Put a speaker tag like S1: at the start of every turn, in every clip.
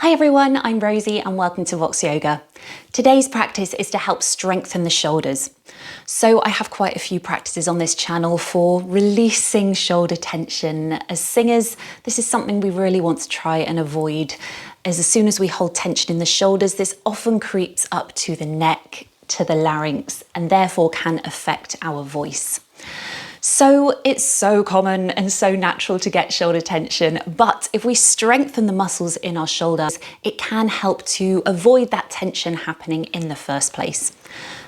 S1: Hi everyone, I'm Rosie and welcome to Vox Yoga. Today's practice is to help strengthen the shoulders. So I have quite a few practices on this channel for releasing shoulder tension. As singers, this is something we really want to try and avoid, as soon as we hold tension in the shoulders, this often creeps up to the neck, to the larynx, and therefore can affect our voice. So it's so common and so natural to get shoulder tension, but if we strengthen the muscles in our shoulders, it can help to avoid that tension happening in the first place.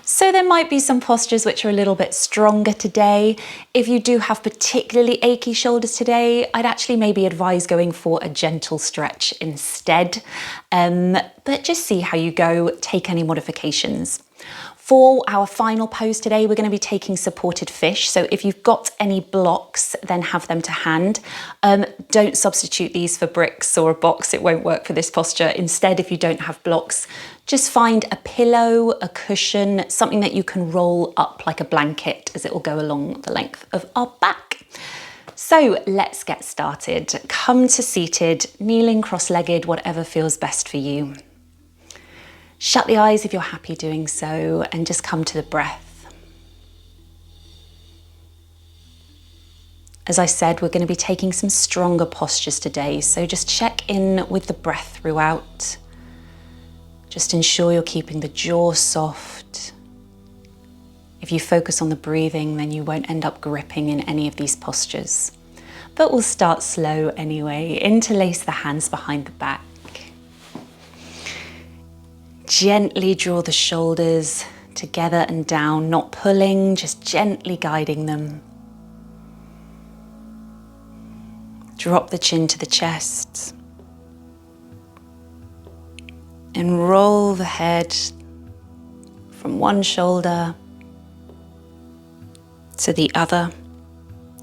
S1: So there might be some postures which are a little bit stronger today. If you do have particularly achy shoulders today, I'd actually maybe advise going for a gentle stretch instead. But just see how you go, take any modifications. For our final pose today, we're going to be taking supported fish. So if you've got any blocks, then have them to hand. Don't substitute these for bricks or a box. It won't work for this posture. Instead, if you don't have blocks, just find a pillow, a cushion, something that you can roll up like a blanket, as it will go along the length of our back. So let's get started. Come to seated, kneeling, cross-legged, whatever feels best for you. Shut the eyes if you're happy doing so, and just come to the breath. As I said, we're going to be taking some stronger postures today, so just check in with the breath throughout. Just ensure you're keeping the jaw soft. If you focus on the breathing, then you won't end up gripping in any of these postures. But we'll start slow anyway. Interlace the hands behind the back. Gently draw the shoulders together and down, not pulling, just gently guiding them. Drop the chin to the chest. And roll the head from one shoulder to the other,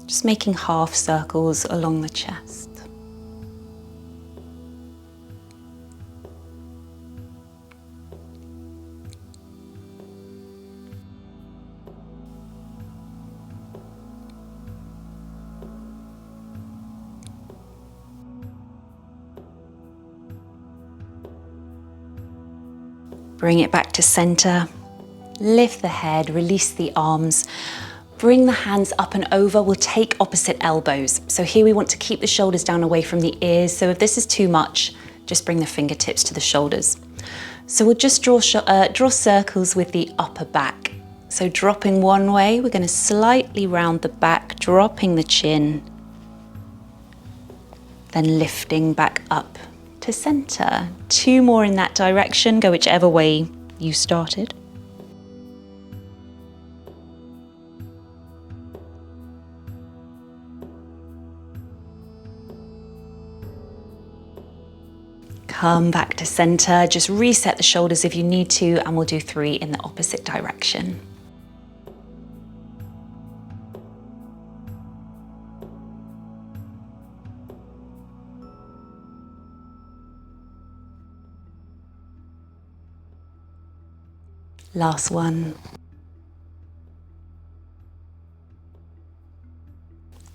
S1: just making half circles along the chest. Bring it back to center, lift the head, release the arms, bring the hands up and over. We'll take opposite elbows. So here we want to keep the shoulders down away from the ears. So if this is too much, just bring the fingertips to the shoulders. So we'll just draw circles with the upper back. So dropping one way, we're going to slightly round the back, dropping the chin, then lifting back up to center. Two more in that direction, go whichever way you started. Come back to center, just reset the shoulders if you need to, and we'll do 3 in the opposite direction. Last one.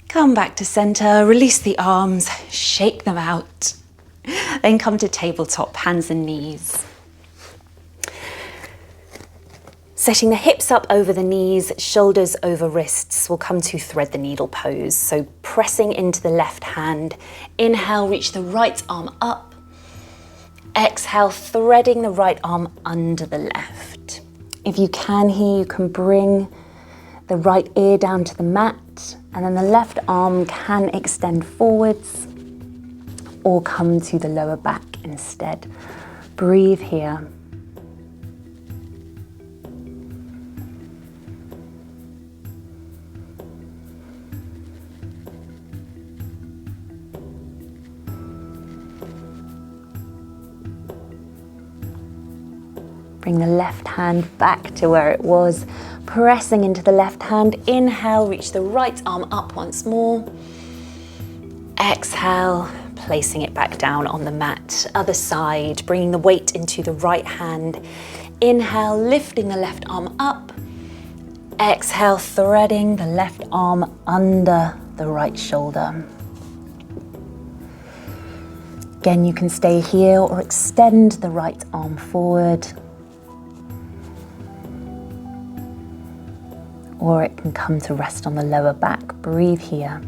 S1: Come back to center, release the arms, shake them out. Then come to tabletop, hands and knees. Setting the hips up over the knees, shoulders over wrists, we'll come to thread the needle pose. So pressing into the left hand. Inhale, reach the right arm up. Exhale, threading the right arm under the left. If you can here, you can bring the right ear down to the mat, and then the left arm can extend forwards or come to the lower back instead. Breathe here. Bring the left hand back to where it was, pressing into the left hand. Inhale, reach the right arm up once more. Exhale, placing it back down on the mat. Other side, bringing the weight into the right hand. Inhale, lifting the left arm up. Exhale, threading the left arm under the right shoulder. Again, you can stay here or extend the right arm forward. Or it can come to rest on the lower back. Breathe here.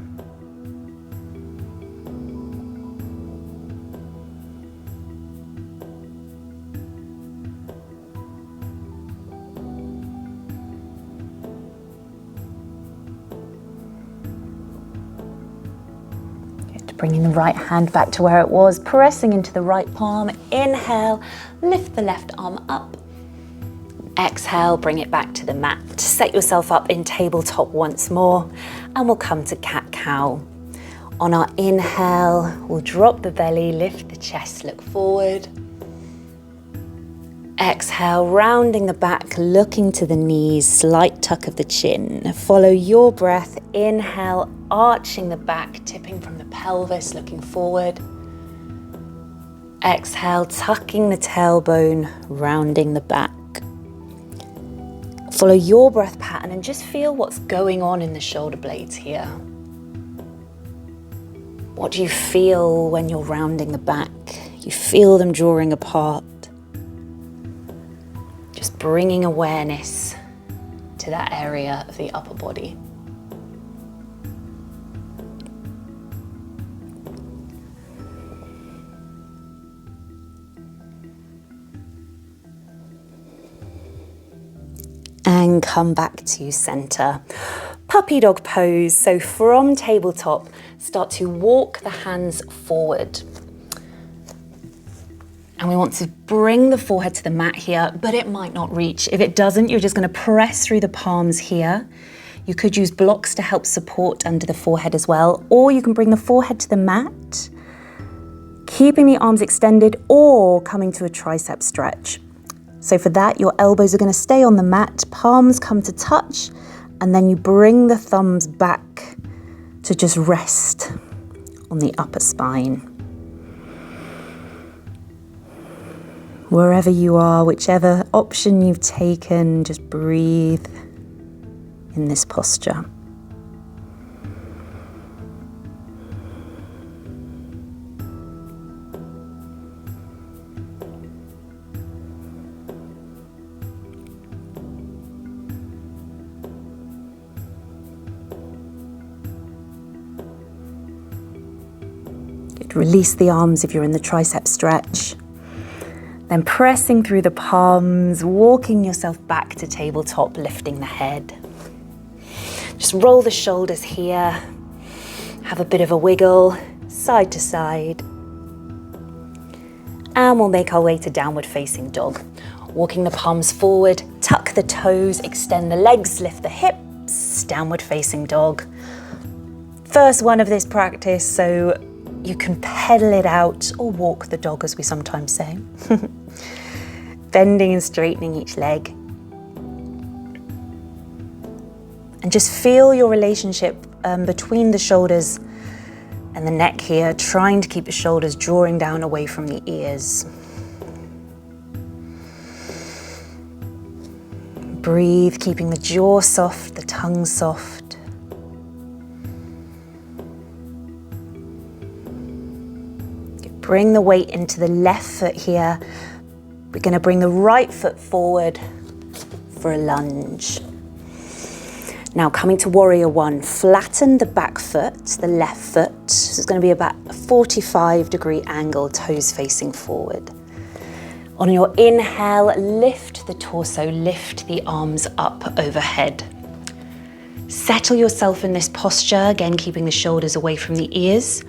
S1: Bringing the right hand back to where it was, pressing into the right palm. Inhale, lift the left arm up. Exhale, bring it back to the mat. Set yourself up in tabletop once more, and we'll come to cat-cow. On our inhale, we'll drop the belly, lift the chest, look forward. Exhale, rounding the back, looking to the knees, slight tuck of the chin. Follow your breath. Inhale, arching the back, tipping from the pelvis, looking forward. Exhale, tucking the tailbone, rounding the back. Follow your breath pattern and just feel what's going on in the shoulder blades here. What do you feel when you're rounding the back? You feel them drawing apart. Just bringing awareness to that area of the upper body. And come back to center. Puppy dog pose. So from tabletop, start to walk the hands forward. And we want to bring the forehead to the mat here, but it might not reach. If it doesn't, you're just going to press through the palms here. You could use blocks to help support under the forehead as well, or you can bring the forehead to the mat, keeping the arms extended or coming to a tricep stretch. So for that, your elbows are going to stay on the mat, palms come to touch, and then you bring the thumbs back to just rest on the upper spine. Wherever you are, whichever option you've taken, just breathe in this posture. Good. Release the arms if you're in the tricep stretch. Then pressing through the palms, walking yourself back to tabletop, lifting the head. Just roll the shoulders here. Have a bit of a wiggle, side to side. And we'll make our way to downward facing dog. Walking the palms forward, tuck the toes, extend the legs, lift the hips, downward facing dog. First one of this practice, so you can pedal it out or walk the dog, as we sometimes say. Bending and straightening each leg. And just feel your relationship between the shoulders and the neck here, trying to keep the shoulders drawing down away from the ears. Breathe, keeping the jaw soft, the tongue soft. Bring the weight into the left foot here. We're going to bring the right foot forward for a lunge. Now coming to warrior one, flatten the back foot, the left foot. So it's going to be about a 45-degree angle, toes facing forward. On your inhale, lift the torso, lift the arms up overhead. Settle yourself in this posture, again keeping the shoulders away from the ears.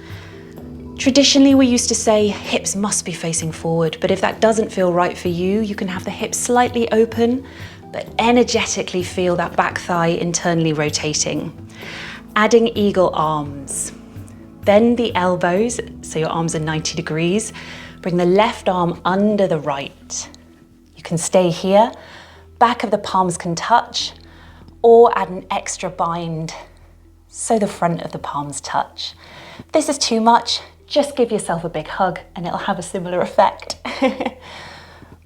S1: Traditionally, we used to say hips must be facing forward, but if that doesn't feel right for you, you can have the hips slightly open, but energetically feel that back thigh internally rotating. Adding eagle arms. Bend the elbows, so your arms are 90 degrees. Bring the left arm under the right. You can stay here, back of the palms can touch, or add an extra bind so the front of the palms touch. If this is too much, just give yourself a big hug and it'll have a similar effect.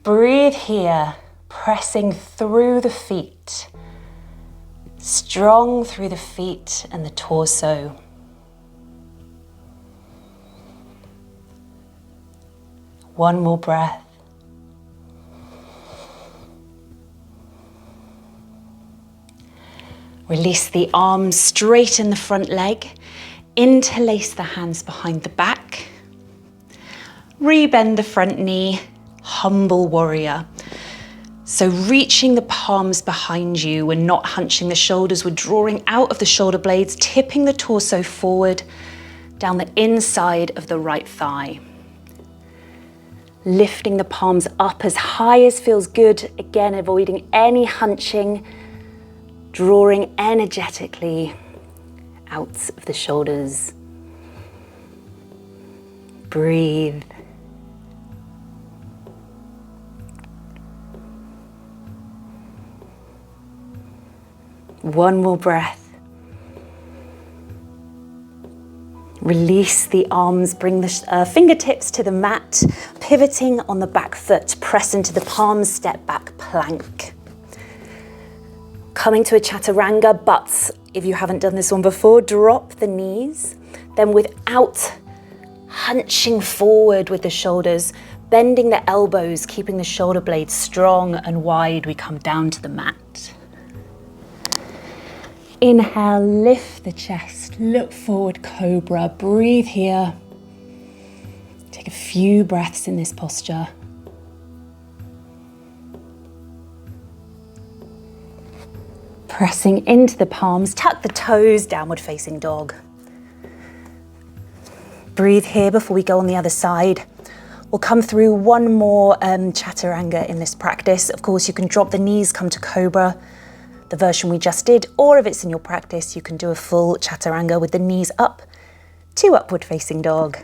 S1: Breathe here, pressing through the feet. Strong through the feet and the torso. One more breath. Release the arms, straighten the front leg, interlace the hands behind the back, rebend the front knee, humble warrior. So reaching the palms behind you, we're not hunching the shoulders, we're drawing out of the shoulder blades, tipping the torso forward down the inside of the right thigh. Lifting the palms up as high as feels good, again avoiding any hunching, drawing energetically out of the shoulders. Breathe. One more breath. Release the arms, bring the fingertips to the mat, pivoting on the back foot, press into the palms, step back, plank. Coming to a chaturanga, but if you haven't done this one before, drop the knees. Then without hunching forward with the shoulders, bending the elbows, keeping the shoulder blades strong and wide, we come down to the mat. Inhale, lift the chest, look forward, cobra, breathe here. Take a few breaths in this posture. Pressing into the palms, tuck the toes, downward facing dog. Breathe here before we go on the other side. We'll come through one more chaturanga in this practice. Of course, you can drop the knees, come to cobra, the version we just did, or if it's in your practice, you can do a full chaturanga with the knees up to upward facing dog.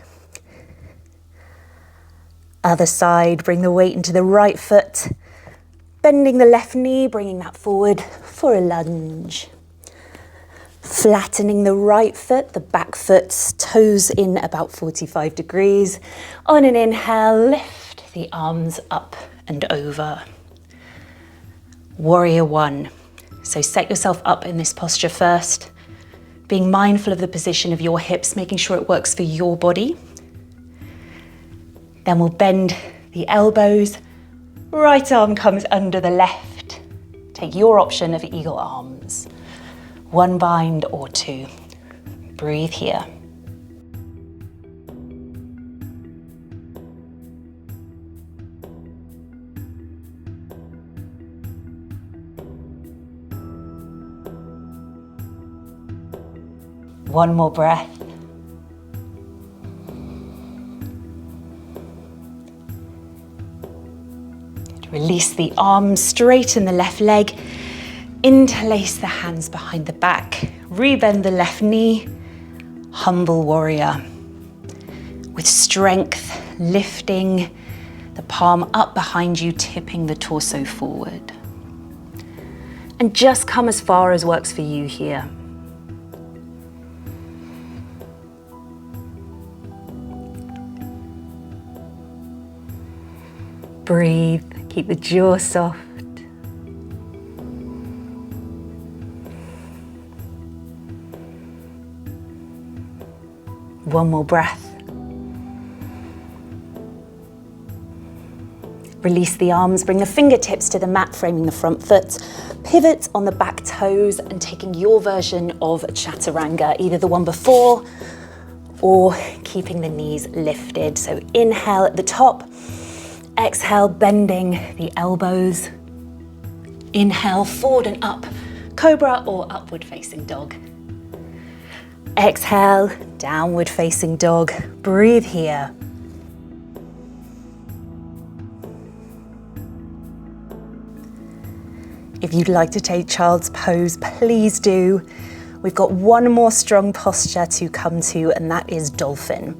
S1: Other side, bring the weight into the right foot, bending the left knee, bringing that forward for a lunge. Flattening the right foot, the back foot, toes in about 45 degrees. On an inhale, lift the arms up and over. Warrior one. So set yourself up in this posture first, being mindful of the position of your hips, making sure it works for your body. Then we'll bend the elbows, right arm comes under the left. Take your option of eagle arms, one bind or two. Breathe here. One more breath. Release the arms, straighten the left leg, interlace the hands behind the back, rebend the left knee, humble warrior. With strength, lifting the palm up behind you, tipping the torso forward. And just come as far as works for you here. Breathe, keep the jaw soft. One more breath. Release the arms, bring the fingertips to the mat, framing the front foot. Pivot on the back toes and taking your version of chaturanga, either the one before or keeping the knees lifted. So inhale at the top. Exhale, bending the elbows. Inhale, forward and up, cobra or upward facing dog. Exhale, downward facing dog. Breathe here. If you'd like to take child's pose, please do. We've got one more strong posture to come to, and that is dolphin.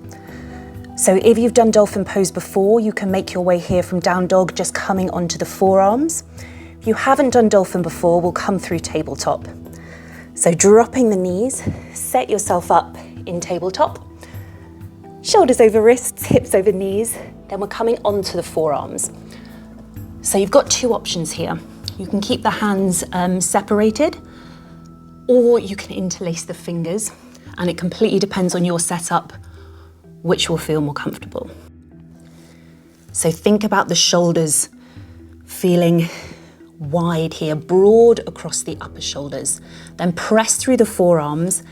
S1: So if you've done dolphin pose before, you can make your way here from down dog, just coming onto the forearms. If you haven't done dolphin before, we'll come through tabletop. So dropping the knees, set yourself up in tabletop. Shoulders over wrists, hips over knees. Then we're coming onto the forearms. So you've got two options here. You can keep the hands separated, or you can interlace the fingers, and it completely depends on your setup which will feel more comfortable. So think about the shoulders feeling wide here, broad across the upper shoulders. Then press through the forearms.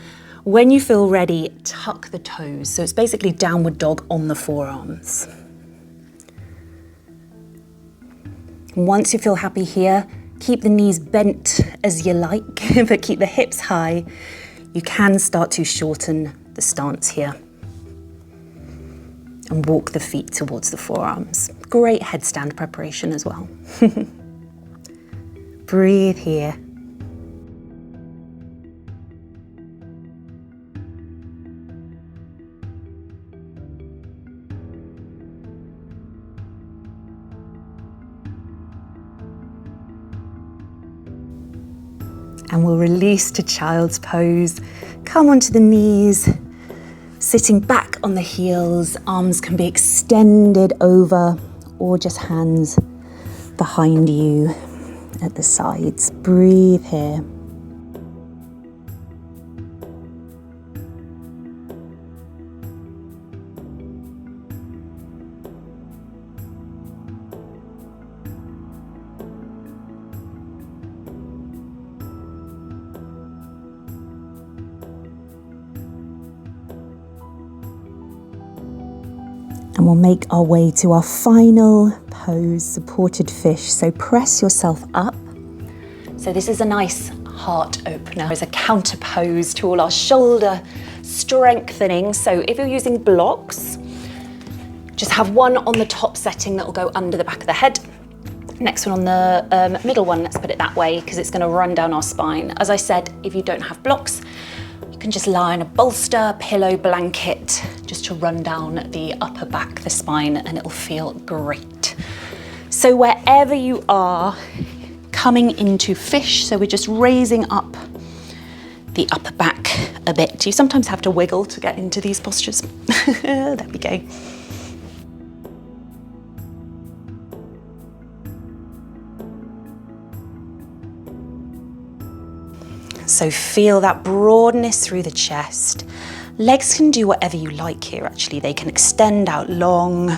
S1: When you feel ready, tuck the toes. So it's basically downward dog on the forearms. Once you feel happy here, keep the knees bent as you like, but keep the hips high. You can start to shorten the stance here and walk the feet towards the forearms. Great headstand preparation as well. Breathe here. And we'll release to child's pose. Come onto the knees, sitting back on the heels. Arms can be extended over or just hands behind you at the sides. Breathe here. And we'll make our way to our final pose, supported fish. So press yourself up. So this is a nice heart opener. It's a counter pose to all our shoulder strengthening. So if you're using blocks, just have one on the top setting that will go under the back of the head. Next one on the middle one, let's put it that way, because it's going to run down our spine. As I said, if you don't have blocks, you can just lie on a bolster, pillow, blanket, just to run down the upper back, the spine, and it'll feel great. So wherever you are, coming into fish, so we're just raising up the upper back a bit. You sometimes have to wiggle to get into these postures. There we go. So feel that broadness through the chest. Legs can do whatever you like here, actually. They can extend out long,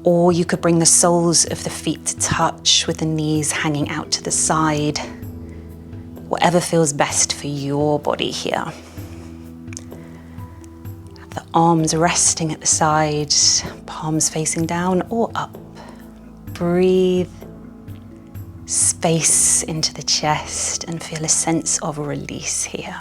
S1: or you could bring the soles of the feet to touch with the knees hanging out to the side. Whatever feels best for your body here. Have the arms resting at the side, palms facing down or up. Breathe space into the chest and feel a sense of release here.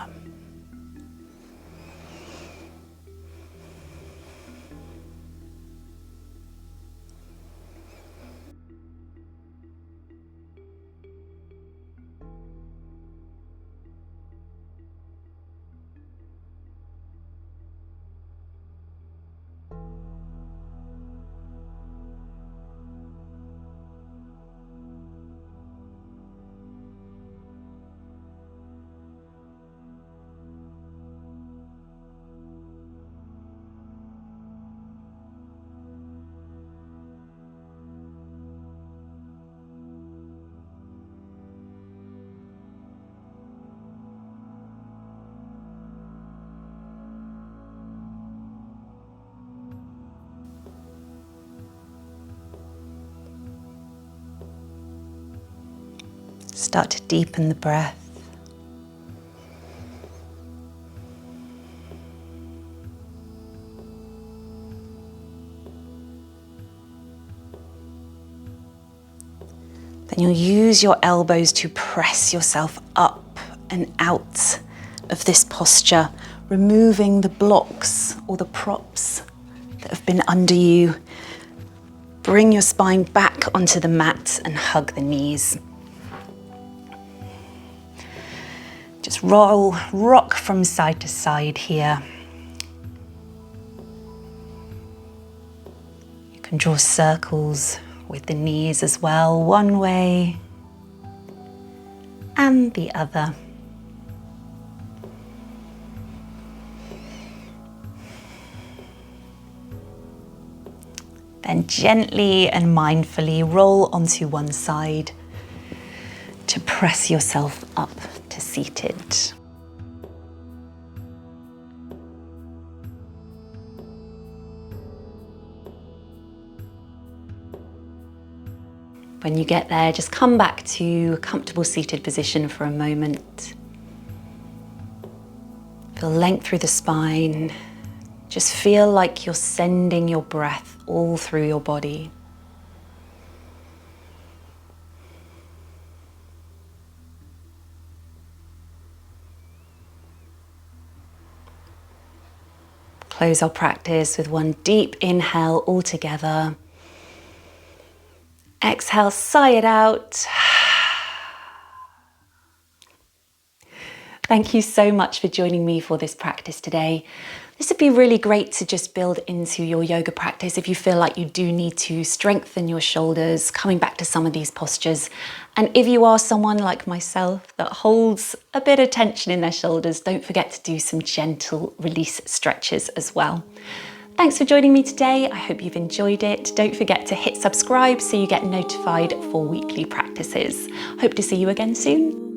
S1: Start to deepen the breath. Then you'll use your elbows to press yourself up and out of this posture, removing the blocks or the props that have been under you. Bring your spine back onto the mat and hug the knees. Just rock from side to side here. You can draw circles with the knees as well, one way and the other. Then gently and mindfully roll onto one side to press yourself up to seated. When you get there, just come back to a comfortable seated position for a moment. Feel length through the spine. Just feel like you're sending your breath all through your body. Close our practice with one deep inhale all together. Exhale, sigh it out. Thank you so much for joining me for this practice today. This would be really great to just build into your yoga practice if you feel like you do need to strengthen your shoulders, coming back to some of these postures. And if you are someone like myself that holds a bit of tension in their shoulders, don't forget to do some gentle release stretches as well. Thanks for joining me today. I hope you've enjoyed it. Don't forget to hit subscribe so you get notified for weekly practices. Hope to see you again soon.